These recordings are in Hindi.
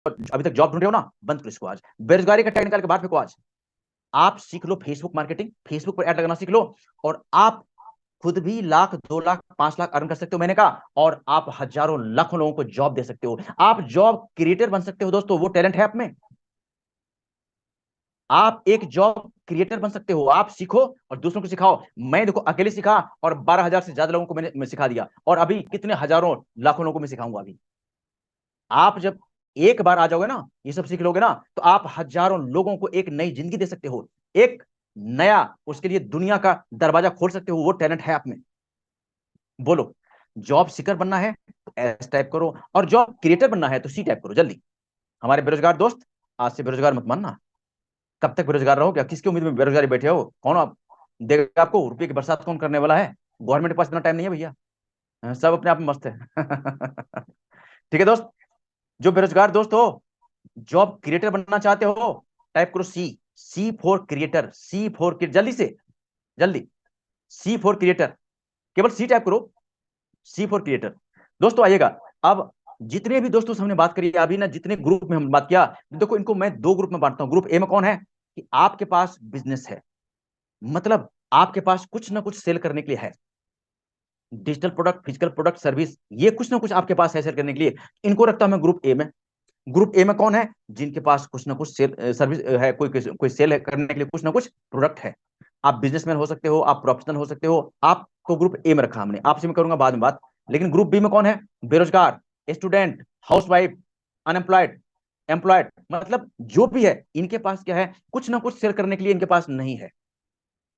अभी तक जॉब ढूंढ रहे हो ना, बंद करो इसको आज। बेरोजगारी का टैग निकाल के बाहर फेंको आज। आप सीख लो फेसबुक मार्केटिंग, फेसबुक पर ऐड लगाना सीख लो, और आप खुद भी लाख, 2 लाख, 5 लाख अर्न कर सकते हो महीने का, और आप हजारों लाखों लोगों को जॉब दे सकते हो। आप जॉब क्रिएटर बन सकते हो दोस्तों, वो टैलेंट है आप में। आप एक जॉब क्रिएटर बन सकते हो, आप सीखो और दूसरों को सिखाओ। मैं देखो अकेले सीखा और 12,000 से ज्यादा लोगों को मैं सिखा दिया, और अभी कितने हजारों लाखों लोगों को मैं सिखाऊंगा अभी। आप जब एक बार आ जाओगे ना, ये सब सीख लोगे ना, तो आप हजारों लोगों को एक नई जिंदगी दे सकते हो, एक नया, उसके लिए दुनिया का दरवाजा खोल सकते हो। वो टैलेंट है आप में। बोलो, जॉब सीकर बनना है तो एस टाइप करो, और जॉब क्रिएटर बनना है तो सी टाइप करो जल्दी। हमारे बेरोजगार दोस्त, आज से बेरोजगार मत मानना। कब तक बेरोजगार रहो? क्या किसकी उम्मीद में बेरोजगारी बैठे हो? कौन आप देगा आपको रुपये की बरसात? कौन करने वाला है? गवर्नमेंट के पास इतना टाइम नहीं है भैया। सब अपने आप में मस्त है। ठीक है दोस्त, जो बेरोजगार दोस्त हो, जॉब क्रिएटर बनना चाहते हो, टाइप करो सी। सी फॉर क्रिएटर, सी फॉर जल्दी से, जल्दी। सी फॉर क्रिएटर, केवल सी टाइप करो, सी फॉर क्रिएटर। दोस्तों आइएगा, अब जितने भी दोस्तों से हमने बात करी अभी ना, जितने ग्रुप में हम बात किया, देखो इनको मैं दो ग्रुप में बांटता हूं। ग्रुप ए में कौन है कि आपके पास बिजनेस है, मतलब आपके पास कुछ ना कुछ सेल करने के लिए है, digital product, physical product, service, ये कुछ ना कुछ आपके पास है सेल करने के लिए। इनको रखता हूं मैं ग्रुप ए में। ग्रुप ए में कौन है? जिनके पास कुछ ना कुछ सेल सर्विस है, कोई सेल करने के लिए कुछ ना कुछ प्रोडक्ट है। आप बिजनेसमैन हो सकते हो, आप प्रोफेशनल हो सकते हो, आपको ग्रुप ए में रखा हमने। आपसे मैं करूंगा बाद में बात। लेकिन ग्रुप बी में कौन है? बेरोजगार, स्टूडेंट, हाउसवाइफ, अनएम्प्लॉयड, एम्प्लॉयड, मतलब जो भी है, इनके पास क्या है, कुछ ना कुछ सेल करने के लिए इनके पास नहीं है।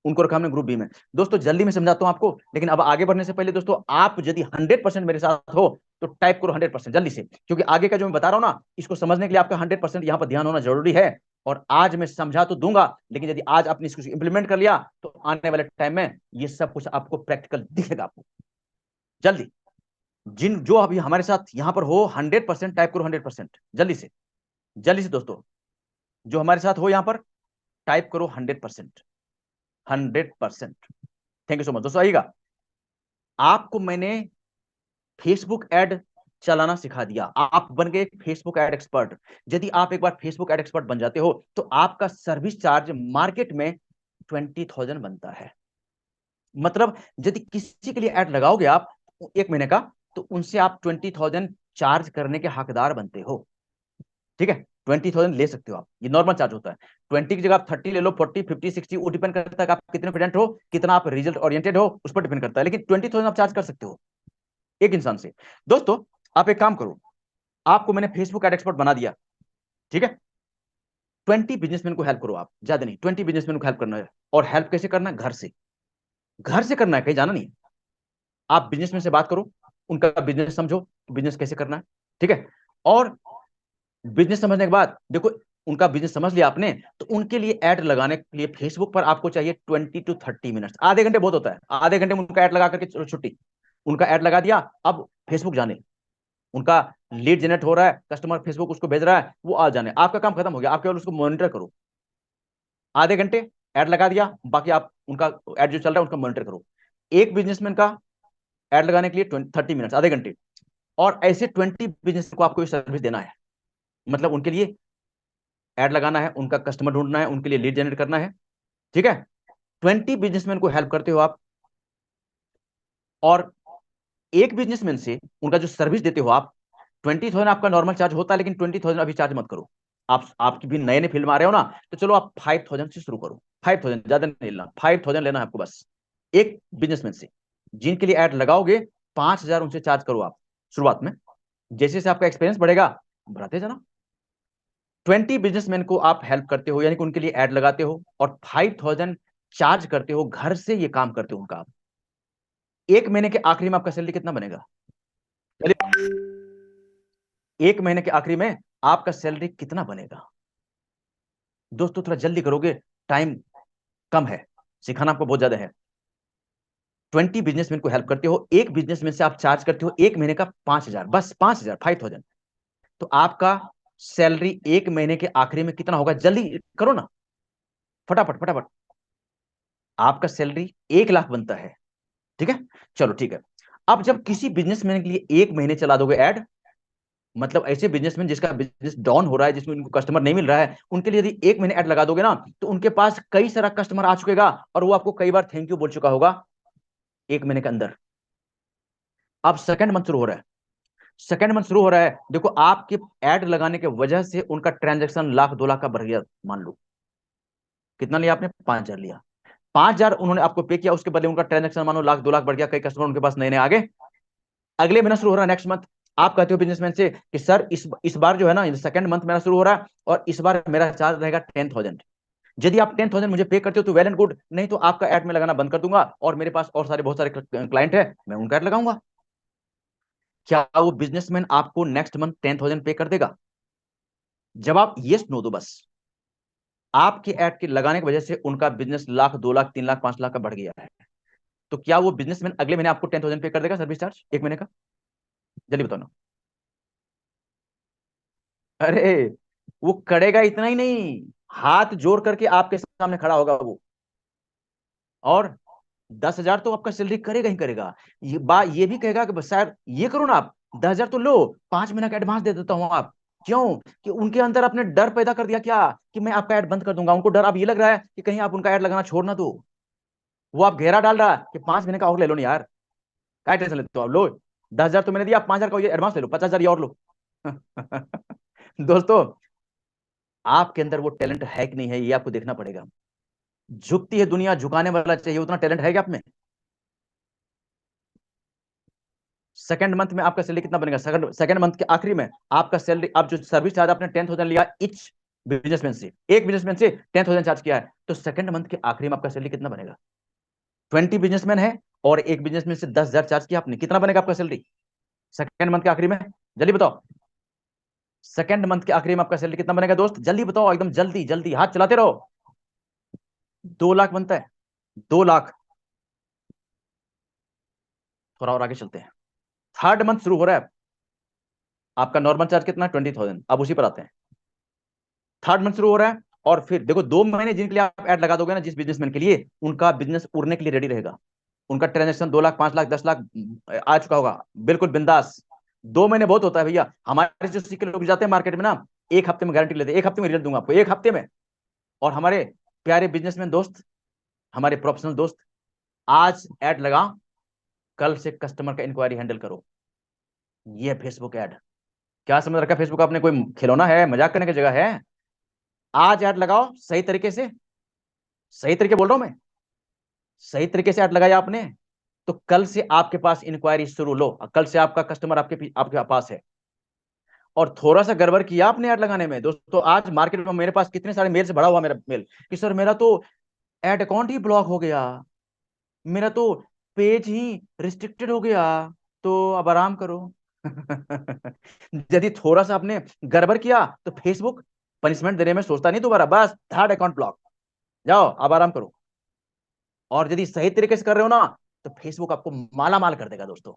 उनको रखा हमने ग्रुप बी में। दोस्तों जल्दी में समझाता हूं आपको, लेकिन अब आगे बढ़ने से पहले दोस्तों, आप यदि 100% मेरे साथ हो तो टाइप करो 100% जल्दी से, क्योंकि आगे का जो मैं बता रहा हूं ना, इसको समझने के लिए आपका 100% यहां पर ध्यान होना जरूरी है। और आज मैं समझा तो दूंगा, लेकिन यदि आज आपने इसको इंप्लीमेंट कर लिया तो आने वाले टाइम में ये सब कुछ आपको प्रैक्टिकल दिखेगा आपको। जल्दी, जिन जो अभी हमारे साथ यहां पर हो, 100% टाइप करो, 100% जल्दी से, जल्दी से दोस्तों। जो हमारे साथ हो यहां पर, टाइप करो 100%, 100%। थैंक यू सो मच दोस्तों। आइएगा, आपको मैंने फेसबुक ऐड चलाना सिखा दिया, आप बन गए फेसबुक ऐड एक्सपर्ट। यदि आप एक बार फेसबुक ऐड एक्सपर्ट बन जाते हो तो आपका सर्विस चार्ज मार्केट में 20,000 बनता है। मतलब यदि किसी के लिए ऐड लगाओगे आप 1 महीने का, तो उनसे आप 20,000 चार्ज करने के हकदार बनते हो। ठीक है, 20,000 ले सकते हो आप, ये नॉर्मल चार्ज होता है। 20 की जगह आप 30 ले लो, 40, 50, 60, वो डिपेंड करता है कि आप कितने प्रेजेंट हो, कितना आप रिजल्ट ओरिएंटेड हो, उस पर डिपेंड करता है। लेकिन 20,000 आप चार्ज कर सकते हो एक इंसान से। दोस्तों आप एक काम करो, आपको मैंने फेसबुक एड एक्सपर्ट बना दिया, ठीक है। 20 बिजनेसमैन को हेल्प करो आप, ज्यादा नहीं, 20 बिजनेसमैन को हेल्प करना है। और हेल्प कैसे करना है? घर से, घर से करना है, कहीं जाना नहीं है। आप बिजनेसमैन से बात करो, उनका बिजनेस समझो, बिजनेस कैसे करना है, ठीक है। और बिजनेस समझने के बाद देखो, उनका बिजनेस समझ लिया आपने, तो उनके लिए ऐड लगाने के लिए फेसबुक पर आपको चाहिए 20 to 30 मिनट्स, आधे घंटे बहुत होता है, आधे घंटे में उनका ऐड लगा करके छुट्टी। उनका ऐड लगा दिया, अब फेसबुक जाने, उनका लीड जनरेट हो रहा है, कस्टमर फेसबुक उसको भेज रहा है, वो आ जाने, आपका काम खत्म हो गया। आप केवल उसको मॉनिटर करो, आधे घंटे ऐड लगा दिया, बाकी आप उनका ऐड जो चल रहा है उसका मॉनिटर करो। एक बिजनेसमैन का ऐड लगाने के लिए 30 मिनट्स, आधे घंटे। और ऐसे 20 बिजनेस को आपको सर्विस देना है, मतलब उनके लिए ऐड लगाना है, उनका कस्टमर ढूंढना है, उनके लिए लीड जनरेट करना है, ठीक है। 20 बिजनेसमैन को हेल्प करते हो आप, और एक बिजनेसमैन से उनका जो सर्विस देते हो आप, 20,000 आपका नॉर्मल चार्ज होता है, लेकिन 20,000 अभी चार्ज मत करो। आपकी भी नए नए फील्ड में आ रहे हो ना, तो चलो आप 5,000 से शुरू करो। 5,000 ज्यादा नहीं लेना, 5,000 लेना है आपको बस, एक बिजनेसमैन से। जिनके लिए ऐड लगाओगे, 5,000 उनसे चार्ज करो आप शुरुआत में। जैसे जैसे आपका एक्सपीरियंस बढ़ेगा, बढ़ाते जाना। 20 बिजनेसमैन को आप हेल्प करते हो, यानी कि उनके लिए ऐड लगाते हो, और 5,000 चार्ज करते हो, घर से ये काम करते हो उनका आप। 1 महीने के आखिरी में आपका सैलरी कितना बनेगा? चलिए, 1 महीने के आखिरी में आपका सैलरी कितना बनेगा? दोस्तों थोड़ा जल्दी करोगे, टाइम कम है, सिखाना आपको बहुत ज्यादा है। 20 बिजनेसमैन को हेल्प करते हो, एक बिजनेसमैन से आप चार्ज करते हो 1 महीने का 5,000, बस 5,000, 5,000। तो आपका सैलरी 1 महीने के आखिरी में कितना होगा? जल्दी करो ना, फटाफट फटाफट। आपका सैलरी 1 लाख बनता है, ठीक है। चलो ठीक है, अब जब किसी बिजनेसमैन के लिए 1 महीने चला दोगे ऐड, मतलब ऐसे बिजनेसमैन जिसका बिजनेस डाउन हो रहा है, जिसमें उनको कस्टमर नहीं मिल रहा है, उनके लिए यदि 1 महीने ऐड लगा दोगे ना, तो उनके पास कई सारा कस्टमर आ चुकेगा और वो आपको कई बार थैंक यू बोल चुका होगा 1 महीने के अंदर। अब सेकंड मंथ शुरू हो रहा है, सेकंड मंथ शुरू हो रहा है, देखो आपके ऐड लगाने के वजह से उनका ट्रांजेक्शन 1 लाख 2 लाख का बढ़ गया। मान लो कितना लिया आपने, 5,000 लिया, 5,000 उन्होंने आपको पे किया, उसके बदले उनका ट्रांजेक्शन मानो 1 लाख 2 लाख बढ़ गया, कई कस्टमर उनके पास नए नए आ गए। अगले महीना शुरू हो रहा है, नेक्स्ट मंथ, आप कहते हो बिजनेसमैन से कि सर इस बार जो है ना, सेकंड मंथ मेरा शुरू हो रहा है और इस बार मेरा चार्ज रहेगा 10,000। यदि आप 10,000 मुझे पे करते हो तो वेल एंड गुड, नहीं तो आपका ऐड में लगाना बंद कर दूंगा और मेरे पास और सारे बहुत सारे क्लाइंट है, मैं उनका ऐड लगाऊंगा। क्या वो बिजनेसमैन आपको नेक्स्ट मंथ 10,000 पे कर देगा? जब आप यस नो दो बस। आपके ऐड के लगाने की वजह से उनका बिजनेस 1 लाख 2 लाख 3 लाख 5 लाख का बढ़ गया है, तो क्या वो बिजनेसमैन अगले महीने आपको 10,000 पे कर देगा सर्विस चार्ज 1 महीने का? जल्दी बताओ ना। अरे वो करेगा, इतना ही नहीं, हाथ जोड़ करके आपके सामने खड़ा होगा वो, और 10,000 तो आपका सैलरी करेगा ही करेगा। ये बात ये भी कहेगा कि बस सर ये करो ना, आप 10,000 तो लो, 5 महीने का एडवांस दे देता हूं आप। क्यों? कि उनके अंदर आपने डर पैदा कर दिया क्या, कि मैं आपका ऐड बंद कर दूंगा। उनको डर अब ये लग रहा है कि कहीं आप उनका ऐड लगाना छोड़ ना दो। वो आप घेरा डाल रहा है कि 5 महीने का और ले लो ना यार, क्या टेंशन लेते हो आप, लो 10,000 तो मैंने दिया, 5,000 का एडवांस ले लो, 50,000 ये और लो। दोस्तों, आपके अंदर वो टैलेंट है कि नहीं है, ये आपको देखना पड़ेगा। झुकती है दुनिया, झुकाने वाला चाहिए, उतना टैलेंट है क्या आप में? सेकंड मंथ में आपका सैलरी कितना बनेगा? सेकंड मंथ के आखिरी में आपका सैलरी, आप जो सर्विस चार्ज आपने 10,000 लिया इच बिजनेसमैन से, एक बिजनेसमैन से 10,000 चार्ज किया है, तो सेकंड मंथ के आखिरी में आपका सैलरी कितना बनेगा? 20 बिजनेसमैन है और एक बिजनेसमैन से 10,000 चार्ज किया आपने, कितना बनेगा आपका सैलरी सेकंड मंथ के आखिरी में? जल्दी बताओ, सेकंड मंथ के आखिरी में आपका सैलरी कितना बनेगा दोस्त? जल्दी बताओ, एकदम जल्दी जल्दी, हाथ चलाते रहो। 2 लाख बनता है, 2 लाख। थोड़ा और आगे चलते हैं, थर्ड मंथ शुरू हो रहा है, आपका नॉर्मल चार्ज कितना? 20,000। अब उसी पर आते हैं, थर्ड मंथ शुरू हो रहा है, और फिर देखो 2 महीने जिनके लिए आप ऐड लगा दोगे ना, जिस बिजनेसमैन के लिए, उनका बिजनेस उड़ने के लिए रेडी रहेगा। उनका ट्रांजेक्शन 2 लाख 5 लाख 10 लाख आ चुका होगा, बिल्कुल बिंदास। 2 महीने बहुत होता है भैया, हमारे जो सीखे लोग जाते हैं मार्केट में ना, 1 हफ्ते में गारंटी लेते हैं, 1 हफ्ते में रिजल्ट दूंगा आपको, 1 हफ्ते में। और हमारे प्यारे बिजनेसमैन दोस्त, हमारे प्रोफेशनल दोस्त, आज ऐड लगा, कल से कस्टमर का इंक्वायरी हैंडल करो। ये फेसबुक ऐड, क्या समझ रखा? फेसबुक आपने कोई खिलौना है, मजाक करने की जगह है? आज ऐड लगाओ सही तरीके से, सही तरीके बोल रहा हूं मैं, सही तरीके से ऐड लगाया आपने, तो कल से आपके पास इंक्वायरी शुरू, लो कल से आपका कस्टमर आपके पास है। और थोड़ा सा गड़बड़ किया आपने ऐड लगाने में दोस्तों, आज मार्केट में मेरे पास कितने सारे मेल से भरा हुआ मेरा मेल, कि सर मेरा तो ऐड अकाउंट ही ब्लॉक हो गया, मेरा तो पेज ही रिस्ट्रिक्टेड हो गया, तो अब आराम करो। यदि थोड़ा सा आपने गड़बड़ किया तो फेसबुक पनिशमेंट देने में सोचता नहीं दोबारा, बस थर्ड अकाउंट ब्लॉक, जाओ अब आराम करो। और यदि सही तरीके से कर रहे हो ना, तो फेसबुक आपको माला माल कर देगा दोस्तों।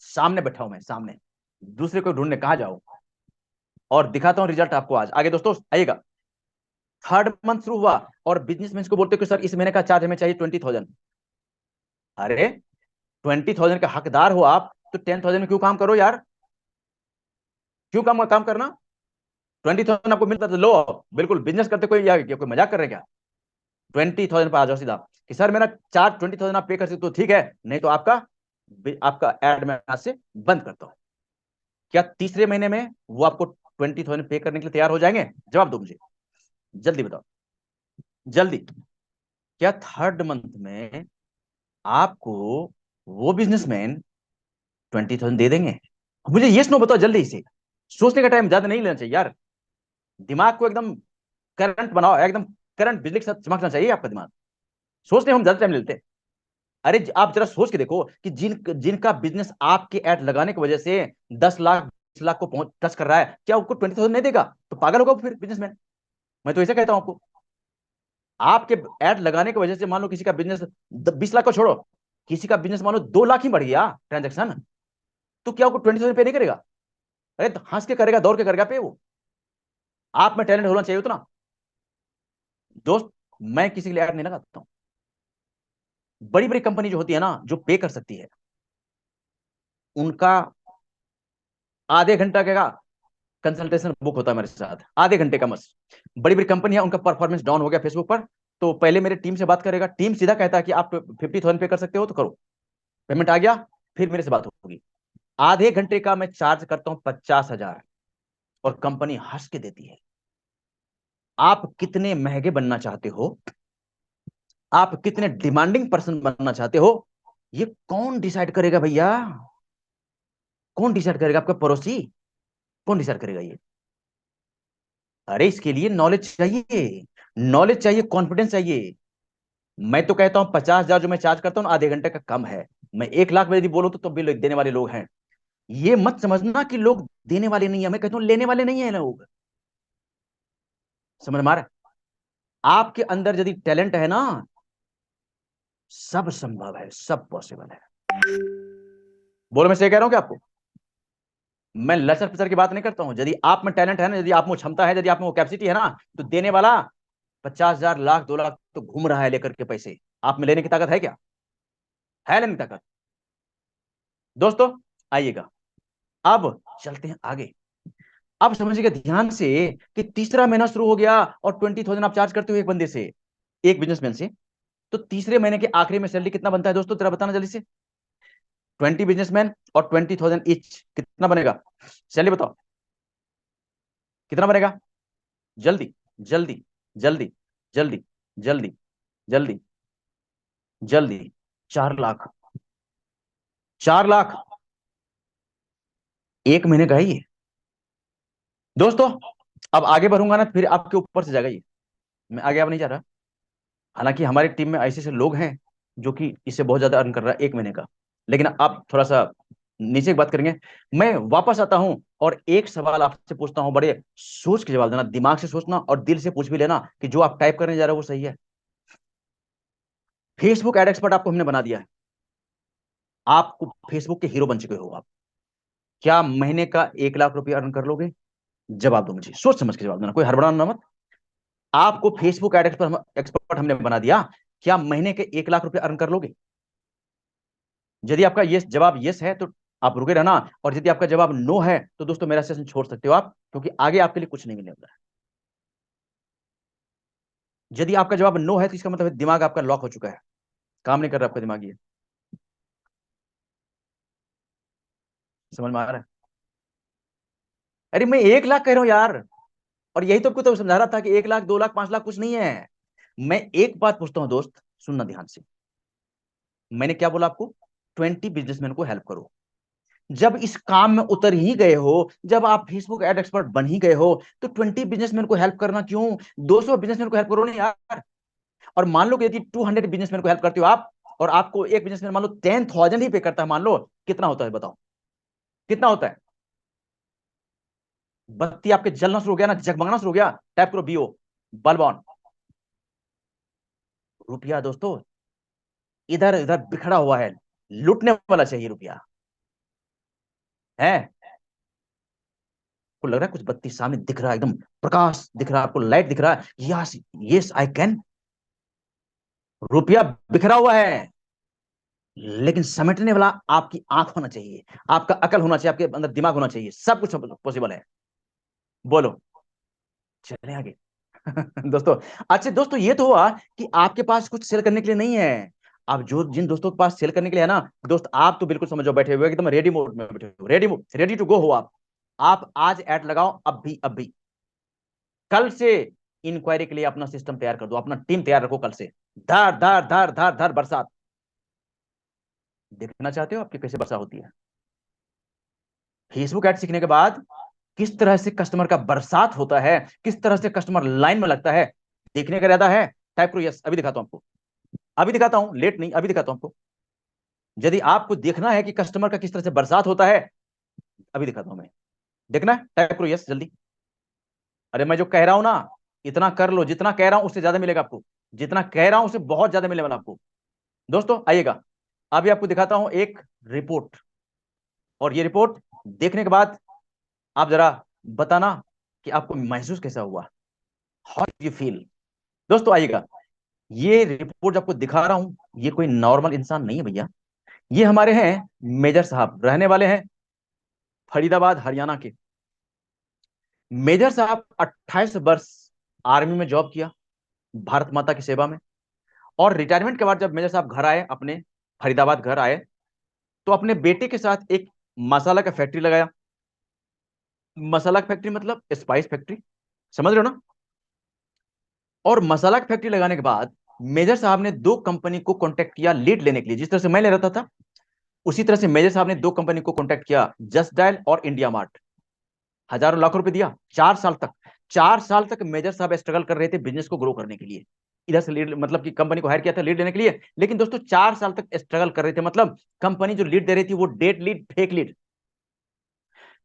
सामने बैठा हूं मैं, सामने, दूसरे को ढूंढने कहा जाओ, और दिखाता हूं रिजल्ट आपको आज। आगे दोस्तों आइएगा, थर्ड मंथ शुरू हुआ और बिजनेसमैन को बोलते हो कि सर इस महीने का चार्ज हमें चाहिए 20,000। अरे 20,000 का हकदार हो आप, तो 10,000 में क्यों काम करो यार, क्यों काम काम करना? 20,000 आपको मिलता तो लो, बिल्कुल बिजनेस करते, कोई या कोई मजाक कर रहे क्या? 20,000 पर आ जाओ सीधा, कि सर मेरा चार्ज 20,000 आप पे कर सकते हो, तो ठीक है, नहीं तो आपका आपका एड मैं आज से बंद करता हूं। क्या तीसरे महीने में वो आपको 20,000 पे करने के लिए तैयार हो जाएंगे? जवाब दो मुझे, जल्दी बताओ, जल्दी। क्या थर्ड मंथ में आपको वो बिजनेसमैन 20,000 दे देंगे? मुझे यस नो बताओ जल्दी से, सोचने का टाइम ज्यादा नहीं लेना चाहिए यार, दिमाग को एकदम करंट बनाओ, एकदम करंट बिजली के साथ चमकना चाहिए आपका दिमाग, सोचने में हम ज्यादा टाइम लेते हैं। अरे आप जरा सोच के देखो कि जिनका बिजनेस आपके ऐड लगाने की वजह से 10 लाख 20 लाख को पहुंच टच कर रहा है, क्या उसको 20,000 नहीं देगा? तो पागल होगा वो फिर बिजनेसमैन। मैं तो ऐसे कहता हूं आपको, आपके ऐड लगाने की वजह से मान लो किसी का बिजनेस 20 लाख को छोड़ो, किसी का बिजनेस मान लो 2 लाख ही बढ़ गया ट्रांजेक्शन, तो क्या आपको 20,000 पे नहीं करेगा? अरे तो हंस के करेगा, दौड़ के करेगा पे वो। आप में टैलेंट होना चाहिए उतना दोस्त। मैं किसी के लिए ऐड नहीं लगाता हूं, बड़ी बड़ी कंपनी जो होती है ना, जो पे कर सकती है, उनका आधे घंटा का कंसल्टेशन बुक होता है मेरे साथ, आधे घंटे का मस। बड़ी बड़ी कंपनी है, उनका परफॉर्मेंस डाउन हो गया फेसबुक पर, तो पहले मेरे टीम से बात करेगा, टीम सीधा कहता है कि आप 50,000 पे कर सकते हो तो करो, पेमेंट आ गया, फिर मेरे से बात होगी। आधे घंटे का मैं चार्ज करता हूं 50,000, और कंपनी हंस के देती है। आप कितने महंगे बनना चाहते हो, आप कितने डिमांडिंग पर्सन बनना चाहते हो, ये कौन डिसाइड करेगा भैया? कौन डिसाइड करेगा? आपका पड़ोसी? कौन डिसाइड करेगा ये? अरे इसके लिए नॉलेज चाहिए, नॉलेज चाहिए, कॉन्फिडेंस चाहिए। मैं तो कहता हूं 50,000 जो मैं चार्ज करता हूं आधे घंटे का कम है। मैं 1 लाख में यदि बोलूं तो भी लोग देने वाले लोग हैं। ये मत समझना कि लोग देने वाले नहीं है, मैं कहता हूं लेने वाले नहीं है लोग। समझ मारा? आपके अंदर यदि टैलेंट है ना, सब संभव है, सब पॉसिबल है। बोलो, मैं सही कह रहा हूं क्या आपको? मैं लचर पिचर की बात नहीं करता हूं। यदि आप में टैलेंट है ना, यदि आप में क्षमता है, यदि आप में वो कैपेसिटी है ना, तो देने वाला 50,000, लाख, 2 लाख तो घूम रहा है लेकर के पैसे। आप में लेने की ताकत है क्या? है लेने की ताकत? दोस्तों आइएगा, अब चलते हैं आगे। अब समझिएगा ध्यान से कि तीसरा महीना शुरू हो गया और 20,000 आप चार्ज करते हो एक बंदे से, एक बिजनेसमैन से। तो तीसरे महीने के आखिरी में सैलरी कितना बनता है दोस्तों, जरा बताना जल्दी से। 20 बिजनेसमैन और 20,000 ईच, कितना बनेगा? सैलरी बताओ, कितना बनेगा? जल्दी जल्दी जल्दी जल्दी जल्दी जल्दी जल्दी। 4 लाख। 4 लाख एक महीने का है ये दोस्तों। अब आगे बढ़ूंगा ना, फिर आपके ऊपर से जाएगा ये। मैं आगे अब नहीं जा रहा। हालांकि हमारी टीम में ऐसे ऐसे लोग हैं जो कि इससे बहुत ज्यादा अर्न कर रहा है एक महीने का। लेकिन आप थोड़ा सा नीचे की बात करेंगे। मैं वापस आता हूं और एक सवाल आपसे पूछता हूं, बड़े सोच के जवाब देना, दिमाग से सोचना और दिल से पूछ भी लेना कि जो आप टाइप करने जा रहे हो वो सही है। फेसबुक एड एक्सपर्ट आपको हमने बना दिया है, आपको फेसबुक के हीरो बन चुके हो आप। क्या महीने का 1 लाख रुपया अर्न कर लोगे? जवाब दो मुझे, सोच समझ के जवाब देना, कोई हड़बड़ाना मत। आपको फेसबुक एड एक्सपर्ट हमने बना दिया, क्या महीने के 1 लाख रुपया अर्न कर लोगे? यदि आपका यस जवाब यस है तो आप रुके रहना, और यदि आपका जवाब नो है तो दोस्तों मेरा सेशन छोड़ सकते हो आप, क्योंकि आगे आपके लिए कुछ नहीं मिलने वाला है। यदि आपका जवाब नो है तो इसका मतलब दिमाग आपका लॉक हो चुका है, काम नहीं कर रहा आपका दिमाग। ये समझ में आ रहा है? अरे मैं 1 लाख कह रहा हूं यार, और यही तो आपको तो समझा रहा था कि 1 लाख, 2 लाख, 5 लाख कुछ नहीं है। मैं एक बात पूछता हूं दोस्त, सुनना ध्यान से। मैंने क्या बोला आपको? 20 बिजनेसमैन को हेल्प करो। जब इस काम में उतर ही गए हो, जब आप फेसबुक एड एक्सपर्ट बन ही गए हो, तो 20 बिजनेसमैन को हेल्प करना क्यों? 200 बिजनेसमैन को हेल्प करो ना यार। और मान लो कि यदि 200 बिजनेसमैन को हेल्प करते हो आप, और आपको एक बिजनेसमैन मान लो 10,000 ही पे करता है, मान लो, कितना होता है बताओ? कितना होता है? बत्ती आपके जलना शुरू हो गया ना, जगमगना शुरू हो गया, टाइप करो बीओ, बल्ब ऑन। रुपया दोस्तों इधर इधर बिखरा हुआ है, लूटने वाला चाहिए रुपया है। को लग रहा है कुछ बत्ती सामने दिख रहा है, एकदम प्रकाश दिख रहा है आपको, लाइट दिख रहा है, यस यस आई कैन। रुपया बिखरा हुआ है, लेकिन समेटने वाला आपकी आंख होना चाहिए, आपका अकल होना चाहिए, आपके अंदर दिमाग होना चाहिए, सब कुछ पॉसिबल है। बोलो, चले आगे। दोस्तों, अच्छा दोस्तों, ये तो हुआ कि आपके पास कुछ सेल करने के लिए नहीं है। आप जो जिन दोस्तों के पास सेल करने के लिए है ना, दोस्त आप तो बिल्कुल समझो बैठे हुए एकदम रेडी मोड में बैठे हो, रेडी टू गो हो आप। आप आज ऐड लगाओ, अब भी। कल से इंक्वायरी के लिए अपना सिस्टम तैयार कर दो, अपना टीम तैयार रखो कल से। धार धार धार धार धार बरसात। देखना चाहते हो आपकी कैसे बरसात होती है? फेसबुक ऐड सीखने के बाद किस तरह से कस्टमर का बरसात होता है, किस तरह से कस्टमर लाइन में लगता है, देखने का इरादा है? टाइप करो यस, अभी दिखाता हूं आपको। अभी दिखाता हूं, लेट नहीं, अभी दिखाता हूं आपको। यदि आपको देखना है कि कस्टमर का किस तरह से बरसात होता है, अभी दिखाता हूं मैं। देखना है? टाइप करो यस जल्दी। अरे मैं जो कह रहा हूं ना, इतना कर लो, जितना कह रहा हूं उससे ज्यादा मिलेगा आपको। जितना कह रहा हूं उससे बहुत ज्यादा मिलेगा आपको। दोस्तों आइएगा, अभी आपको दिखाता हूं एक रिपोर्ट, और ये रिपोर्ट देखने के बाद आप जरा बताना कि आपको महसूस कैसा हुआ, हाउ यू फील। दोस्तों आइएगा, ये रिपोर्ट आपको दिखा रहा हूं, ये कोई नॉर्मल इंसान नहीं है भैया। ये हमारे हैं मेजर साहब, रहने वाले हैं फरीदाबाद हरियाणा के। मेजर साहब 28 वर्ष आर्मी में जॉब किया, भारत माता की सेवा में। और रिटायरमेंट के बाद जब मेजर साहब घर आए, अपने फरीदाबाद घर आए, तो अपने बेटे के साथ एक मसाला का फैक्ट्री लगाया। मसाला की फैक्ट्री मतलब स्पाइस फैक्ट्री, समझ रहे हो ना। और मसाला की फैक्ट्री लगाने के बाद मेजर साहब ने दो कंपनी को कांटेक्ट किया लीड लेने के लिए। जिस तरह से मैं ले रहा था उसी तरह से मेजर साहब ने दो कंपनी को कांटेक्ट किया, जस्ट डायल और इंडिया मार्ट। हजारों लाख रुपए दिया 4 साल तक। 4 साल तक मेजर साहब स्ट्रगल कर रहे थे बिजनेस को ग्रो करने के लिए। इधर से लीड मतलब कि कंपनी को हायर किया था लीड देने के लिए, लेकिन दोस्तों 4 साल तक स्ट्रगल कर रहे थे। मतलब कंपनी जो लीड दे रही थी वो dead lead, fake lead.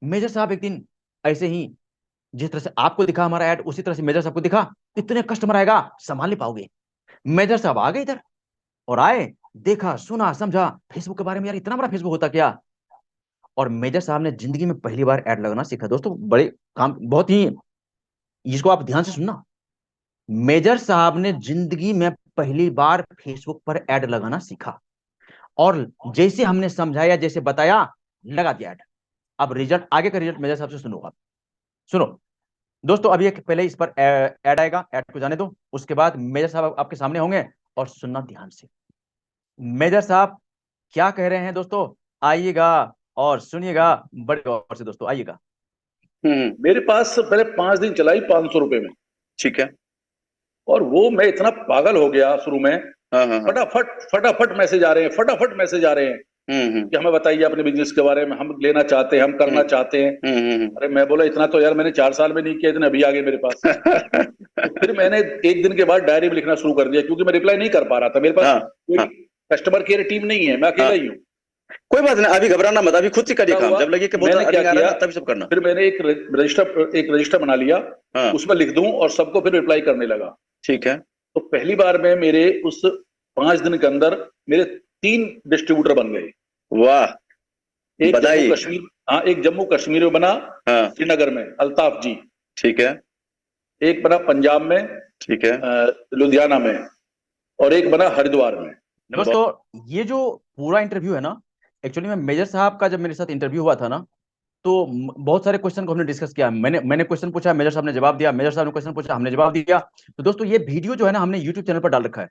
Major साहब एक दिन ऐसे ही, जिस तरह से आपको दिखा हमारा ऐड, उसी तरह से मेजर साहब को दिखा इतने कस्टमर आएगा संभाल नहीं पाओगे। मेजर साहब आ गए इधर और आए, देखा सुना समझा फेसबुक के बारे में, यार इतना बड़ा फेसबुक होता क्या। और मेजर साहब ने जिंदगी में पहली बार ऐड लगाना सीखा। दोस्तों बड़े काम, बहुत ही, इसको आप ध्यान से सुनना। मेजर साहब ने जिंदगी में पहली बार फेसबुक पर ऐड लगाना सीखा, और जैसे हमने समझाया, जैसे बताया, लगा दिया ऐड। अब रिजल्ट, आगे का रिजल्ट मेजर साहब से सुनो आप। सुनो दोस्तों, अभी एक पहले इस पर ऐड आएगा, ऐड को जाने दो, उसके बाद मेजर साहब आपके सामने होंगे, और सुनना ध्यान से। मेजर साहब क्या कह रहे हैं दोस्तों, आइएगा और सुनिएगा बड़े गौर से दोस्तों, आइएगा। मेरे पास पहले 5 दिन चलाई 500 रुपए में। ठीक है। और वो मैं इतना पागल हो गया शुरू में। हाँ हाँ हाँ। फटाफट फटाफट मैसेज आ रहे हैं, फटाफट मैसेज आ रहे हैं कि हमें बताइए अपने बिजनेस के बारे में, हम लेना चाहते हैं, हम करना चाहते हैं। अरे मैं बोला इतना तो यार मैंने 4 साल में नहीं किया, इतना अभी आ गए मेरे पास। तो फिर मैंने एक दिन के बाद डायरी में लिखना शुरू कर दिया, क्योंकि मैं रिप्लाई नहीं कर पा रहा था। मेरे पास कोई कस्टमर केयर टीम नहीं है, मैं अकेला ही हूँ। कोई बात नहीं, अभी घबराना मत, अभी खुद से करिए काम। जब लगे कि बहुत मैंने क्या किया, तभी सब करना। फिर मैंने एक रजिस्टर बना लिया, उसमें लिख दूं और सबको फिर रिप्लाई करने लगा। ठीक है। तो पहली बार में मेरे उस 5 दिन के अंदर मेरे 3 डिस्ट्रीब्यूटर बन गए। वाह, एक बधाई। जम्मू कश्मीर, हाँ एक जम्मू कश्मीर में बना, श्रीनगर में अल्ताफ जी। ठीक है। एक बना पंजाब में, ठीक है, लुधियाना में, और एक बना हरिद्वार में। दोस्तों ये जो पूरा इंटरव्यू है ना, एक्चुअली में मेजर साहब का जब मेरे साथ इंटरव्यू हुआ था ना, तो बहुत सारे क्वेश्चन को हमने डिस्कस किया। मैंने क्वेश्चन पूछा, मेजर साहब ने जवाब दिया, मेजर साहब ने क्वेश्चन पूछा, हमने जवाब दिया। तो दोस्तों ये वीडियो जो है ना, हमने यूट्यूब चैनल पर डाल रखा है।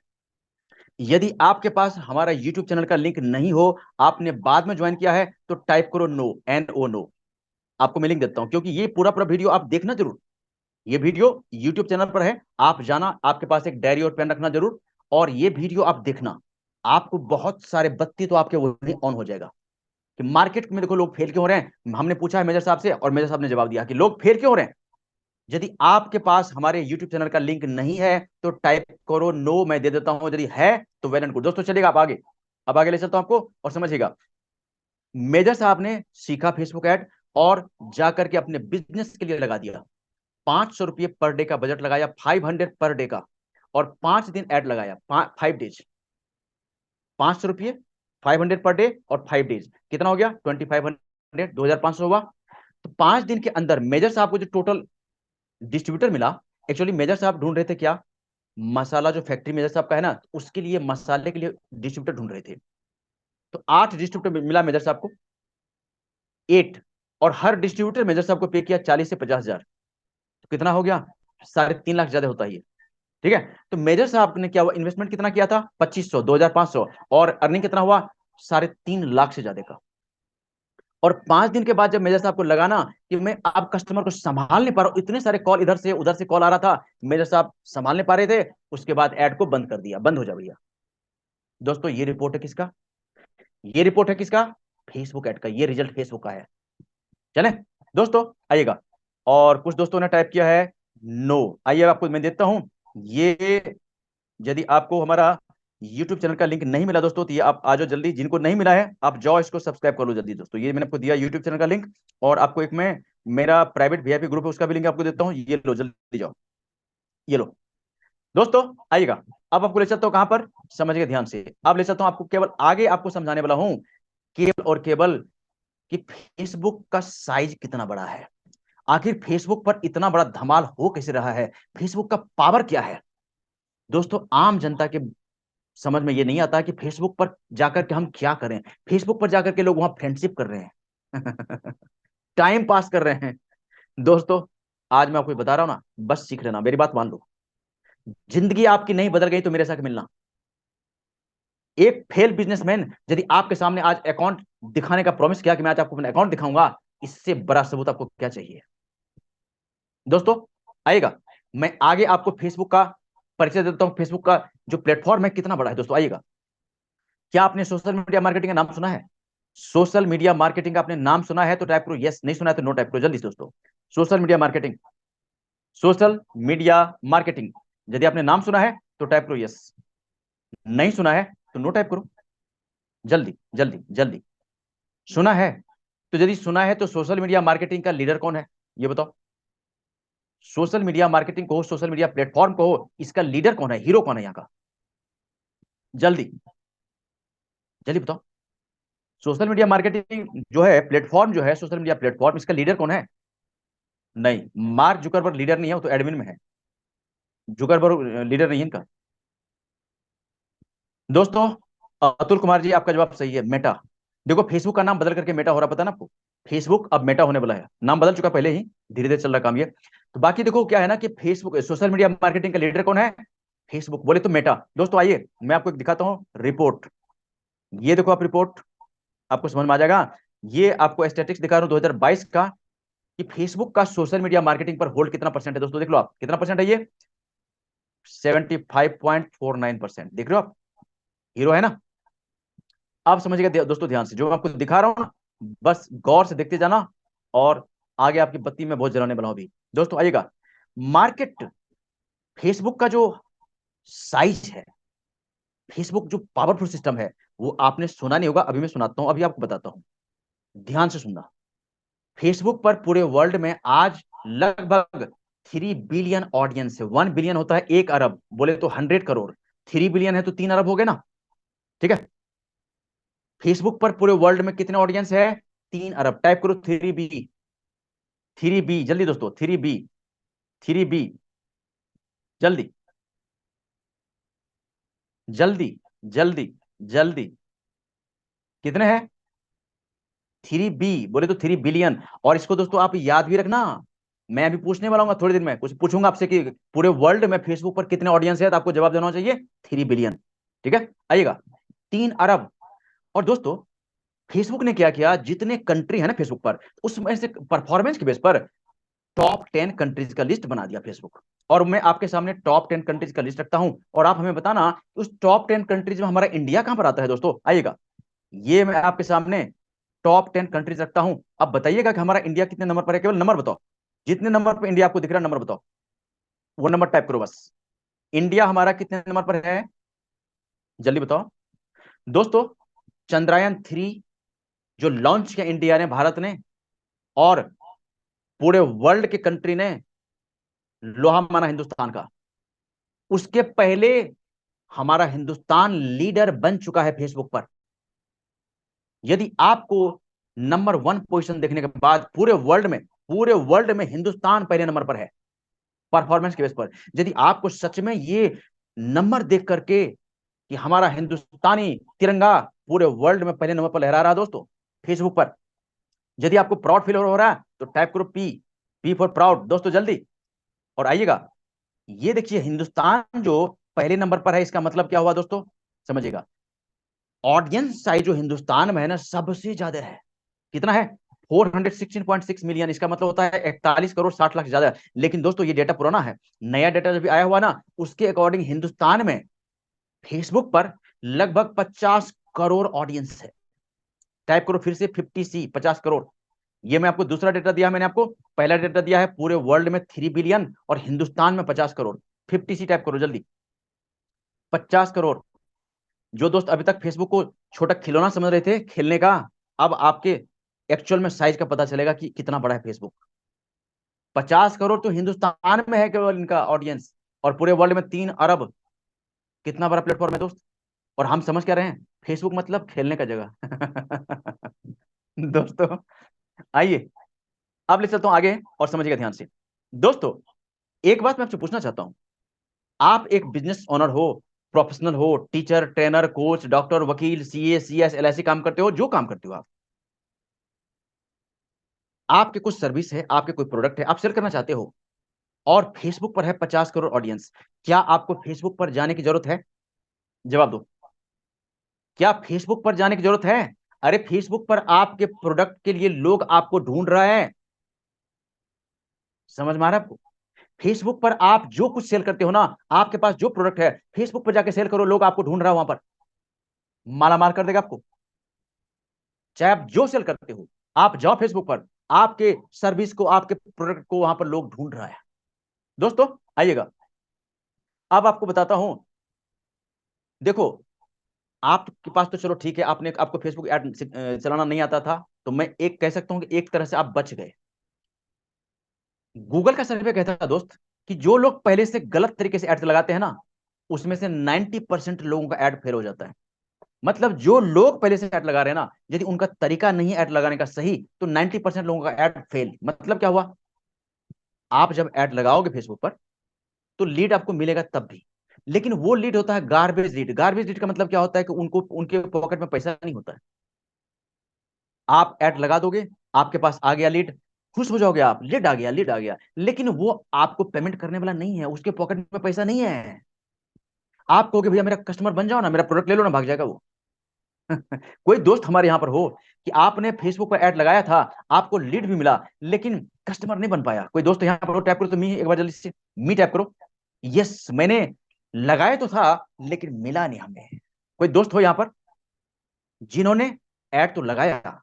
यदि आपके पास हमारा यूट्यूब चैनल का लिंक नहीं हो, आपने बाद में ज्वाइन किया है, तो टाइप करो नो, NO नो। आपको मैं लिंक देता हूं, क्योंकि ये पूरा पूरा वीडियो आप देखना जरूर। ये वीडियो यूट्यूब चैनल पर है, आप जाना, आपके पास एक डायरी और पेन रखना जरूर, और ये वीडियो आप देखना। आपको बहुत सारे बत्ती तो आपके वही ऑन हो जाएगा कि मार्केट में देखो लोग फेल क्यों हो रहे हैं। हमने पूछा है मेजर साहब से, और मेजर साहब ने जवाब दिया कि लोग फेल क्यों हो रहे हैं। यदि आपके पास हमारे YouTube चैनल का लिंक नहीं है, तो टाइप करो नो, मैं दे देता हूं। यदि है तो वेल एंड गुड। दोस्तों चलिएगा आप आगे, अब आगे ले चलता हूं आपको, और समझिएगा। मेजर साहब ने सीखा फेसबुक ऐड, और जाकर के अपने बिजनेस के लिए लगा दिया। 500 रुपये पर डे का बजट लगाया, 500 पर डे का, और 5 दिन ऐड लगाया, 5 डेज। 500 रुपये, 500 पर डे, और 5 डेज, कितना हो गया 2500, 2500 हुआ। तो 5 दिन के अंदर मेजर साहब को जो टोटल डिस्ट्रीब्यूटर मिला, एक्चुअली मेजर साहब ढूंढ रहे थे क्या, मसाला जो फैक्ट्री मेजर साहब का है ना, उसके लिए मसाले के लिए डिस्ट्रीब्यूटर ढूंढ रहे थे। तो 8 डिस्ट्रीब्यूटर मिला मेजर साहब को, 8। और हर डिस्ट्रीब्यूटर मेजर साहब को पे किया 40 से 50 हजार। तो कितना हो गया, 3.5 लाख ज्यादा होता ही है। ठीक है। तो मेजर साहब ने क्या हुआ, इन्वेस्टमेंट कितना किया था, 2500, 2500, और अर्निंग कितना हुआ, 3.5 लाख से ज्यादा का। और 5 दिन के बाद जब मेजर साहब को लगा ना कि मैं अब कस्टमर को संभाल नहीं पा रहा हूं, इतने सारे कॉल इधर से उधर से कॉल आ रहा था, मेजर साहब संभाल नहीं पा रहे थे, उसके बाद ऐड को बंद कर दिया, बंद हो जा भैया। दोस्तों ये रिपोर्ट है किसका, ये रिपोर्ट है किसका, फेसबुक ऐड का। ये रिजल्ट फेसबुक का है। चले दोस्तों, आइएगा। और कुछ दोस्तों ने टाइप किया है नो, आइए आपको मैं देता हूं ये। यदि आपको हमारा YouTube चैनल का लिंक नहीं मिला दोस्तों, तो ये आप आ जाओ जल्दी। जिनको नहीं मिला है आप जाओ, इसको सब्सक्राइब कर लो जल्दी दोस्तों। ये मैंने आपको दिया YouTube चैनल का लिंक, और आपको एक मैं मेरा प्राइवेट VIP ग्रुप है, उसका भी लिंक आपको देता हूँ। ये लो जल्दी जाओ, ये लो दोस्तों, आइएगा। अब आपको ले चलता हूँ कहां पर, समझिए ध्यान से। अब ले चलता हूँ आपको, केवल आगे आपको समझाने वाला हूं, केवल और केवल कि फेसबुक का साइज कितना बड़ा है। आखिर फेसबुक पर इतना बड़ा धमाल हो कैसे रहा है, फेसबुक का पावर क्या है। दोस्तों आम जनता के समझ में ये नहीं आता कि फेसबुक पर जाकर के हम क्या करें। फेसबुक पर जाकर के लोग वहां फ्रेंडशिप कर रहे हैं टाइम पास कर रहे हैं दोस्तों। आज मैं आपको बता रहा हूं ना, बस सीख लेना, मेरी बात मान लो। जिंदगी आपकी नहीं बदल गई तो मेरे साथ मिलना। एक फेल बिजनेसमैन यदि आपके सामने आज अकाउंट दिखाने का प्रॉमिस किया कि मैं आज आपको अपना अकाउंट दिखाऊंगा, इससे बड़ा सबूत आपको क्या चाहिए दोस्तों? आइएगा, मैं आगे आपको फेसबुक का परिचय देता हूं। फेसबुक का जो प्लेटफॉर्म है कितना बड़ा है दोस्तों, आइएगा। क्या आपने सोशल मीडिया मार्केटिंग का नाम सुना है? सोशल मीडिया मार्केटिंग का आपने नाम सुना है तो टाइप करो यस, नहीं सुना है तो नो टाइप करो जल्दी से दोस्तों। Social media marketing, social media marketing, यदि आपने नाम सुना है तो टाइप करो यस, नहीं सुना है तो नो टाइप करो जल्दी जल्दी जल्दी। सुना है? तो यदि सुना है तो सोशल मीडिया मार्केटिंग का लीडर कौन है ये बताओ। सोशल मीडिया मार्केटिंग को, सोशल मीडिया प्लेटफॉर्म को, इसका लीडर कौन है, हीरो कौन है यहाँ का? जल्दी जल्दी बताओ। सोशल मीडिया मार्केटिंग जो है प्लेटफॉर्म, जो है सोशल मीडिया प्लेटफॉर्म, इसका लीडर कौन है? नहीं, मार्क जुकरबर्ग लीडर नहीं है, वो तो एडमिन में है। जुकरबर्ग लीडर नहीं है इनका दोस्तों। अतुल कुमार जी, आपका जवाब सही है, मेटा। देखो फेसबुक का नाम बदल करके मेटा हो रहा, पता ना आपको? फेसबुक अब मेटा होने वाला है, नाम बदल चुका पहले ही, धीरे धीरे चल रहा काम ये। तो बाकी देखो क्या है ना कि फेसबुक सोशल मीडिया मार्केटिंग का लीडर कौन है? फेसबुक बोले तो मेटा। दोस्तों आइए मैं आपको एक दिखाता हूं रिपोर्ट। ये देखो आप रिपोर्ट, आपको समझ में आ जाएगा। ये आपको स्टैटिस्टिक्स दिखा रहा हूं 2022 का, कि फेसबुक का सोशल मीडिया मार्केटिंग पर होल्ड कितना परसेंट है दोस्तों। देख लो आप कितना परसेंट है ये, 75.49%। देख रहे हो आप, हीरो है ना? आप समझिएगा दोस्तों, ध्यान से जो मैं आपको दिखा रहा हूं ना, बस गौर से देखते जाना, और आगे आपकी बत्ती में बहुत जलाने वाला हूं अभी। दोस्तों आइएगा, मार्केट, फेसबुक का जो साइज है, फेसबुक जो पावरफुल सिस्टम है, वो आपने सुना नहीं होगा, अभी मैं सुनाता हूं, अभी आपको बताता हूं, ध्यान से सुनना। फेसबुक पर पूरे वर्ल्ड में आज लगभग 3 बिलियन ऑडियंस है। 1 बिलियन होता है 1 अरब, बोले तो 100 करोड़। 3 बिलियन है तो 3 अरब हो गए ना, ठीक है? फेसबुक पर पूरे वर्ल्ड में कितने ऑडियंस है? 3 अरब। टाइप करो 3 बी, 3 बी जल्दी दोस्तों, 3 बी, 3 बी जल्दी जल्दी जल्दी जल्दी। कितने हैं? 3 बी बोले तो 3 बिलियन। और इसको दोस्तों आप याद भी रखना, मैं अभी पूछने वाला हूँ थोड़ी देर में, कुछ पूछूंगा आपसे कि पूरे वर्ल्ड में फेसबुक पर कितने ऑडियंस है, तो आपको जवाब देना चाहिए 3 बिलियन। ठीक है, आइएगा, 3 अरब। और दोस्तों फेसबुक ने क्या किया, जितने कंट्री है ना फेसबुक पर, उसमें से परफॉर्मेंस के बेस पर टॉप 10 कंट्रीज का लिस्ट बना दिया फेसबुक। और मैं आपके सामने टॉप 10 कंट्रीज का लिस्ट रखता हूं, और आप हमें बताना उस टॉप 10 कंट्रीज में हमारा इंडिया कहां पर आता है दोस्तों। आइएगा, ये मैं आपके सामने टॉप 10 कंट्रीज रखता हूं। अब बताइएगा कि हमारा इंडिया कितने नंबर पर है, केवल नंबर बताओ। जितने नंबर पर इंडिया आपको दिख रहा है नंबर बताओ, वो नंबर टाइप करो बस। इंडिया हमारा कितने नंबर पर है, जल्दी बताओ दोस्तों। चंद्रयान 3 जो लॉन्च किया इंडिया ने, भारत ने, और पूरे वर्ल्ड के कंट्री ने लोहा माना हिंदुस्तान का, उसके पहले हमारा हिंदुस्तान लीडर बन चुका है फेसबुक पर। यदि आपको नंबर 1 पोजीशन देखने के बाद पूरे वर्ल्ड में हिंदुस्तान पहले नंबर पर है परफॉर्मेंस के बेस पर, यदि आपको सच में ये नंबर देख करके कि हमारा हिंदुस्तानी तिरंगा पूरे वर्ल्ड में पहले नंबर पर लहरा रहा है दोस्तों फेसबुक पर, यदि आपको प्राउड फील हो रहा है तो टाइप करो पी, पी फॉर प्राउड दोस्तों जल्दी। और आइएगा, ये देखिए हिंदुस्तान जो पहले नंबर पर है, इसका मतलब क्या हुआ दोस्तों, समझिएगा। ऑडियंस साइज जो हिंदुस्तान में है ना, सबसे ज्यादा है। कितना है? 416.6 मिलियन। इसका मतलब होता है 41 करोड़ 60 लाख से ज्यादा। लेकिन दोस्तों ये डेटा पुराना है, नया डेटा जब आया हुआ ना, उसके अकॉर्डिंग हिंदुस्तान में फेसबुक पर लगभग 50 करोड़ ऑडियंस है। टाइप करो फिर से 50C, 50 करोड़। ये मैं आपको दूसरा डेटा दिया, मैंने आपको पहला डेटा दिया है पूरे वर्ल्ड में 3 बिलियन और हिंदुस्तान में 50 करोड़। 50C टाइप करो जल्दी, 50 करोड़। जो दोस्त अभी तक फेसबुक को छोटा खिलौना समझ रहे थे खेलने का, अब आपके एक्चुअल में साइज का पता चलेगा कि कितना बड़ा है फेसबुक। 50 करोड़ तो हिंदुस्तान में है केवल इनका ऑडियंस, और पूरे वर्ल्ड में 3 अरब। कितना बड़ा प्लेटफॉर्म है दोस्त। और हम समझ क्या रहे हैं, फेसबुक मतलब खेलने का जगह। दोस्तों आइए, अब ले चलता हूं आगे और समझिएगा ध्यान से। दोस्तों एक बात मैं आपसे पूछना चाहता हूं, आप एक बिजनेस ओनर हो, प्रोफेशनल हो, टीचर, ट्रेनर, कोच, डॉक्टर, वकील, सीए, सीएस, एलआईसी काम करते हो, जो काम करते हो आप, आपके कुछ सर्विस है, आपके कोई प्रोडक्ट है, आप सेल करना चाहते हो और फेसबुक पर है 50 करोड़ ऑडियंस, क्या आपको फेसबुक पर जाने की जरूरत है? जवाब दो, क्या फेसबुक पर जाने की जरूरत है? अरे फेसबुक पर आपके प्रोडक्ट के लिए लोग आपको ढूंढ रहा है। समझ में आ रहा है आपको? फेसबुक पर आप जो कुछ सेल करते हो ना, आपके पास जो प्रोडक्ट है, फेसबुक पर जाके सेल करो, लोग आपको ढूंढ रहा है वहां पर, माला माल कर देगा आपको। चाहे आप जो सेल करते हो, आप जाओ फेसबुक पर, आपके सर्विस को, आपके प्रोडक्ट को वहां पर लोग ढूंढ रहा है। दोस्तों आइएगा, अब आपको बताता हूं। देखो, आपके पास तो चलो ठीक है, आपको फेसबुक ऐड चलाना नहीं आता था, तो मैं एक कह सकता हूं कि एक तरह से आप बच गए। गूगल का सर्वे कहता था दोस्त कि जो लोग पहले से गलत तरीके से ऐड लगाते हैं ना, उसमें से 90% लोगों का ऐड फेल हो जाता है। मतलब जो लोग पहले से ऐड लगा रहे हैं ना, यदि उनका तरीका नहीं है ऐड लगाने का सही, तो 90% लोगों का ऐड फेल। मतलब क्या हुआ? आप जब ऐड लगाओगे फेसबुक पर, तो लीड आपको मिलेगा तब भी, लेकिन वो लीड होता है गार्बेज लीड। गार्बेज लीड का मतलब क्या होता है कि उनको, उनके पॉकेट में पैसा नहीं होता है। आप ऐड लगा दोगे, आपके पास आ गया लीड, खुश हो जाओगे आप, लीड आ गया, लीड आ गया, लेकिन वो आपको पेमेंट करने वाला नहीं है, उसके पॉकेट में पैसा नहीं है। आप कहोगे भैया मेरा कस्टमर बन जाओ ना, मेरा प्रोडक्ट ले लो ना, भाग जाएगा वो। कोई दोस्त हमारे यहां पर हो कि आपने फेसबुक पर ऐड लगाया था, आपको लीड भी मिला, लेकिन कस्टमर नहीं बन पाया? कोई दोस्त यहां पर हो? टैप करो तो मी, एक बार जल्दी से मी टैप करो। यस, मैंने लगाया तो था लेकिन मिला नहीं हमें। कोई दोस्त हो यहां पर जिन्होंने ऐड तो लगाया,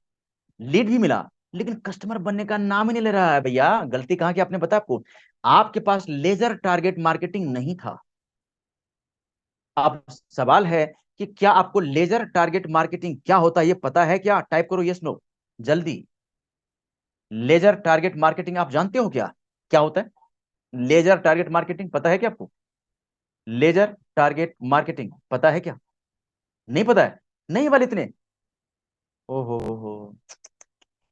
लीड भी मिला, लेकिन कस्टमर बनने का नाम ही नहीं ले रहा है? भैया गलती कहां की आपने, पता आपको? आपके पास लेजर टारगेट मार्केटिंग नहीं था। अब सवाल है कि क्या आपको लेजर टारगेट मार्केटिंग क्या होता है ये पता है क्या? टाइप करो यस नो जल्दी। लेजर टारगेट मार्केटिंग आप जानते हो क्या क्या होता है? लेजर टारगेट मार्केटिंग पता है क्या आपको? लेजर टारगेट मार्केटिंग पता है क्या? नहीं पता है? नहीं वाले इतने, ओहो,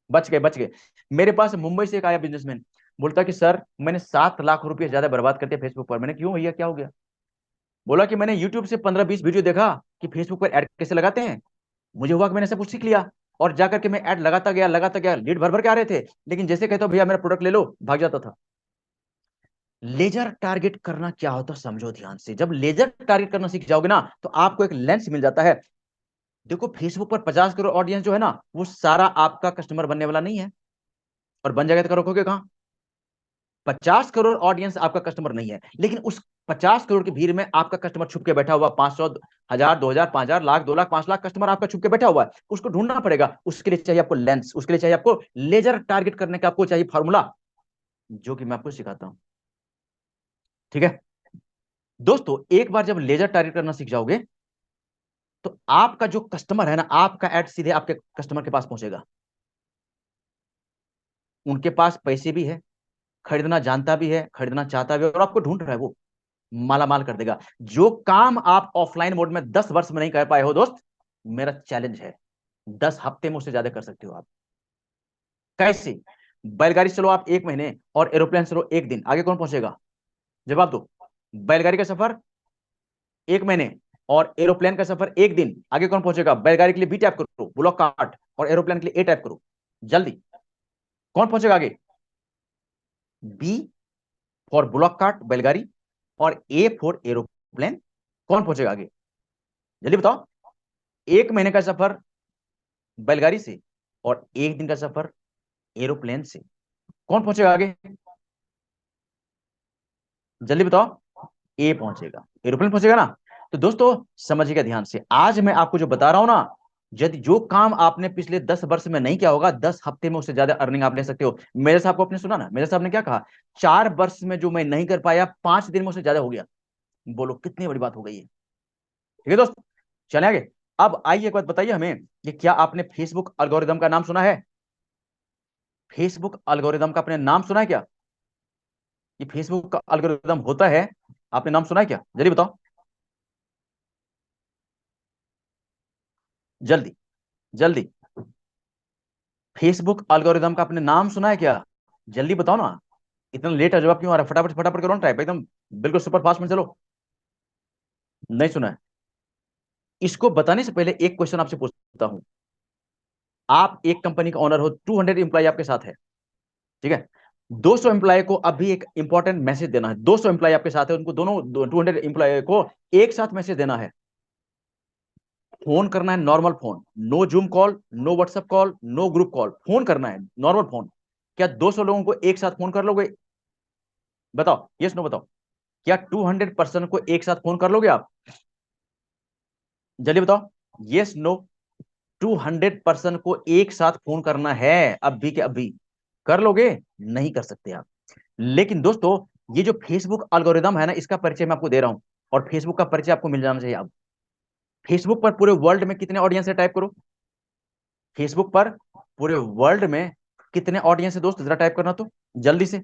बच गए बच गए। मेरे पास मुंबई से एक आया बिजनेसमैन, बोलता कि सर मैंने 7 लाख रुपए ज्यादा बर्बाद करते फेसबुक पर। मैंने क्यों भैया, क्या हो गया? बोला कि मैंने यूट्यूब से 15-20 वीडियो देखा कि फेसबुक पर ऐड कैसे लगाते हैं, मुझे हुआ कि मैंने सब कुछ सीख लिया, और जाकर के मैं ऐड लगाता गया, लीड भर भर के आ रहे थे, लेकिन जैसे कहता भैया मेरा प्रोडक्ट ले लो, भाग जाता था। लेजर टारगेट करना क्या होता है समझो ध्यान से। जब लेजर टारगेट करना सीख जाओगे ना, तो आपको एक लेंस मिल जाता है। देखो फेसबुक पर 50 करोड़ ऑडियंस जो है ना, वो सारा आपका कस्टमर बनने वाला नहीं है, और बन जाएगा तो रखोगे कहां? 50 करोड़ ऑडियंस आपका कस्टमर नहीं है, लेकिन उस 50 करोड़ की भीड़ में आपका कस्टमर छुप के बैठा हुआ, 500, 1000, 2000, 5000, लाख, 2 लाख, 5 लाख कस्टमर आपका छुप के बैठा हुआ है। उसको ढूंढना पड़ेगा, उसके लिए चाहिए आपको लेंस, उसके लिए चाहिए आपको लेजर टारगेट करने का, आपको चाहिए फॉर्मूला, जो कि मैं आपको सिखाता हूं। ठीक है दोस्तों, एक बार जब लेजर टारगेट करना सीख जाओगे, तो आपका जो कस्टमर है ना, आपका ऐड सीधे आपके कस्टमर के पास पहुंचेगा। उनके पास पैसे भी है, खरीदना जानता भी है, खरीदना चाहता भी है, और आपको ढूंढ रहा है, वो माला माल कर देगा। जो काम आप ऑफलाइन मोड में 10 वर्ष में नहीं कर पाए हो दोस्त, मेरा चैलेंज है 10 हफ्ते में उससे ज्यादा कर सकते हो आप। कैसे? बैलगाड़ी चलो आप 1 महीने, और एरोप्लेन चलो 1 दिन, आगे कौन पहुंचेगा? जवाब दो। बैलगाड़ी का सफर 1 महीने, और एरोप्लेन का सफर 1 दिन, आगे कौन पहुंचेगा? बैलगाड़ी के लिए बी टैप करो, ब्लॉक कार्ट, और एरोप्लेन के लिए ए टैप करो, जल्दी। कौन पहुंचेगा आगे? बी फॉर ब्लॉक कार्ट बैलगाड़ी, और ए फॉर एरोप्लेन, कौन पहुंचेगा आगे? जल्दी बताओ। 1 महीने का सफर बैलगाड़ी से, और 1 दिन का सफर एरोप्लेन से, कौन पहुंचेगा आगे? जल्दी बताओ। ए पहुंचेगा, एरोप्लेन पहुंचेगा ना। तो दोस्तों समझिएगा ध्यान से, आज मैं आपको जो बता रहा हूं ना, यदि जो काम आपने पिछले 10 वर्ष में नहीं किया होगा, 10 हफ्ते में उससे ज्यादा अर्निंग आप ले सकते हो। मेरे साहब को आपने सुना ना, मेरे साहब ने क्या कहा? 4 वर्ष में जो मैं नहीं कर पाया, 5 दिन में उससे ज्यादा हो गया। बोलो कितनी बड़ी बात हो गई है। ठीक है दोस्त, चले आगे। अब आइए एक बात बताइए हमें कि क्या आपने फेसबुक एल्गोरिदम का नाम सुना है? फेसबुक एल्गोरिदम का आपने नाम सुना है क्या? ये फेसबुक का एल्गोरिदम होता है, आपने नाम सुना है क्या? जल्दी बताओ, जल्दी जल्दी। फेसबुक एल्गोरिदम का आपने नाम सुना है क्या? जल्दी बताओ ना, इतना लेट है जवाब क्यों आ रहा है? फटाफट फटाफट करो ना टाइप, एकदम बिल्कुल सुपर फास्ट में चलो। नहीं सुना है? इसको बताने से पहले एक क्वेश्चन आपसे पूछता हूं। आप एक कंपनी का ओनर हो, 200 एम्प्लॉय आपके साथ है, ठीक है। 200 एम्प्लॉय को अभी एक इंपॉर्टेंट मैसेज देना है। 200 एम्प्लॉय आपके साथ है, उनको दोनों 200 एम्प्लॉय को एक साथ मैसेज देना है। फोन करना है, normal phone, no zoom call, no WhatsApp call, no group call, phone करना है, नॉर्मल फोन। क्या 200 लोगों को एक साथ फोन कर लोगे? बताओ, यस नो बताओ। क्या 200 पर्सन को एक साथ फोन कर लोगे आप? जल्दी बताओ, यस नो। 200 पर्सन को एक साथ फोन करना है, अभी के अभी। कर लोगे? नहीं कर सकते आप। लेकिन दोस्तों, ये जो फेसबुक एल्गोरिदम है ना, इसका परिचय मैं आपको दे रहा हूं, और फेसबुक का परिचय आपको मिल जाना चाहिए। अब फेसबुक पर पूरे वर्ल्ड में कितने ऑडियंस है, टाइप करो। फेसबुक पर पूरे वर्ल्ड में कितने ऑडियंस है दोस्त, जरा टाइप करना तो जल्दी से।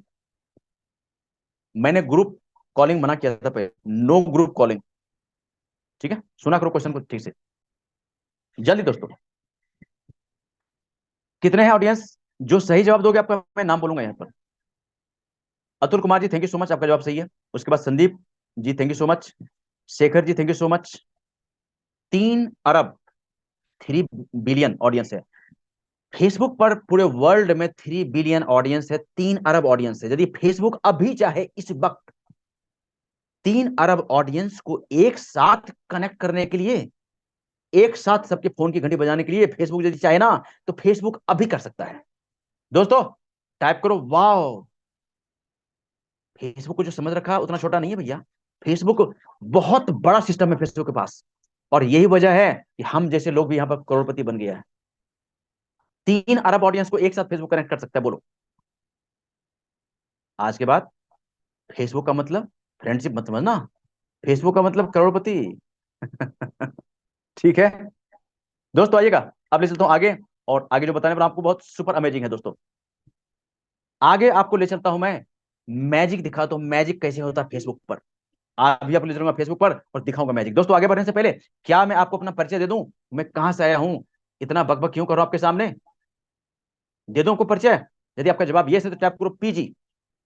मैंने ग्रुप कॉलिंग मना किया था पहले, नो ग्रुप कॉलिंग। ठीक है, सुना करो क्वेश्चन को ठीक से, जल्दी दोस्तों। कितने हैं ऑडियंस? जो सही जवाब दोगे आपका मैं नाम बोलूंगा यहां पर। Atul Kumar ji, thank you so much, आपका जवाब सही है। उसके बाद Sandeep ji, thank you so much. Shekhar ji, thank you so much. 3 अरब, 3 बिलियन ऑडियंस है फेसबुक पर। पूरे वर्ल्ड में 3 बिलियन ऑडियंस है, 3 अरब ऑडियंस है। यदि फेसबुक अभी चाहे इस वक्त 3 अरब ऑडियंस को एक साथ कनेक्ट करने के लिए, एक साथ सबके फोन की घंटी बजाने के लिए, फेसबुक यदि चाहे ना, तो फेसबुक अभी कर सकता है। दोस्तों टाइप करो, वाह। फेसबुक को जो समझ रखा है उतना छोटा नहीं है भैया। फेसबुक बहुत बड़ा सिस्टम है फेसबुक के पास, और यही वजह है कि हम जैसे लोग भी यहां पर करोड़पति बन गया है। 3 अरब ऑडियंस को एक साथ फेसबुक कनेक्ट कर सकता है, बोलो। आज के बाद फेसबुक का मतलब फ्रेंडशिप मत समझना, फेसबुक का मतलब करोड़पति। ठीक है दोस्तों, आइएगा। अब ले चलता हूं आगे, और आगे जो बताने पर आपको बहुत सुपर अमेजिंग है दोस्तों। आगे आपको ले चलता हूं मैं, मैजिक दिखाता हूं, मैजिक कैसे होता है फेसबुक पर। आज भी आपको ले चलूंगा फेसबुक पर और दिखाऊंगा मैजिक। दोस्तों आगे बढ़ने से पहले क्या मैं आपको अपना परिचय दे दूं? मैं कहां से आया हूं, इतना बकबक क्यों करो आपके सामने? दे दूं आपको परिचय? यदि आपका जवाब ये है तो टाइप करो पीजी,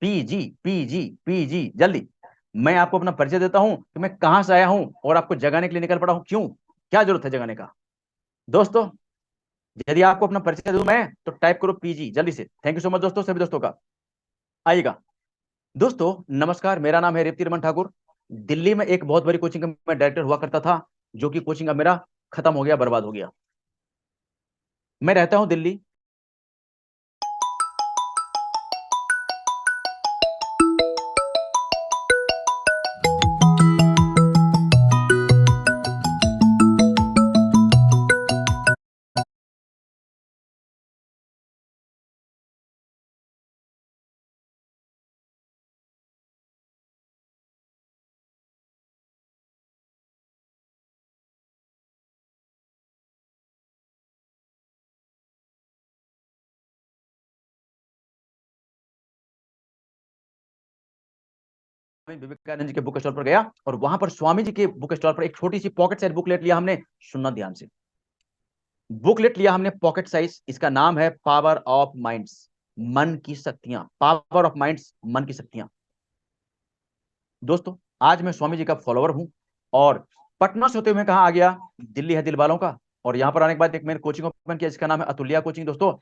पीजी, पीजी, पीजी, जल्दी। मैं आपको अपना परिचय देता हूं कि मैं कहां से आया हूं, और आपको जगाने के लिए निकल पड़ा हूं। क्यों, क्या जरूरत है जगाने का? दोस्तों यदि आपको अपना परिचय दूं मैं, तो टाइप करो पीजी जल्दी से। थैंक यू सो मच दोस्तों, सभी दोस्तों का। आइएगा दोस्तों, नमस्कार, मेरा नाम है रेवती रमन ठाकुर। दिल्ली में एक बहुत बड़ी कोचिंग का मैं डायरेक्टर हुआ करता था, जो कि कोचिंग अब मेरा खत्म हो गया, बर्बाद हो गया। मैं रहता हूं दिल्ली। विवेकानंद जी के बुक स्टॉल पर गया, और वहां पर स्वामी जी के बुक स्टॉल पर एक छोटी सी पॉकेट साइज बुकलेट लिया हमने। सुनना ध्यान से, बुकलेट लिया हमने पॉकेट साइज, इसका नाम है पावर ऑफ माइंड्स, मन की शक्तियां। पावर ऑफ माइंड्स, मन की शक्तियां। दोस्तों आज मैं स्वामी जी का फॉलोअर हूं, और पटना से होते हुए कहां आ गया, दिल्ली है दिल वालों का। और यहां पर आने के बाद एक मैंने कोचिंग ओपन किया जिसका नाम है अतुल्या कोचिंग दोस्तों।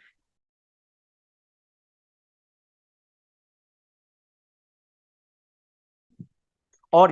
और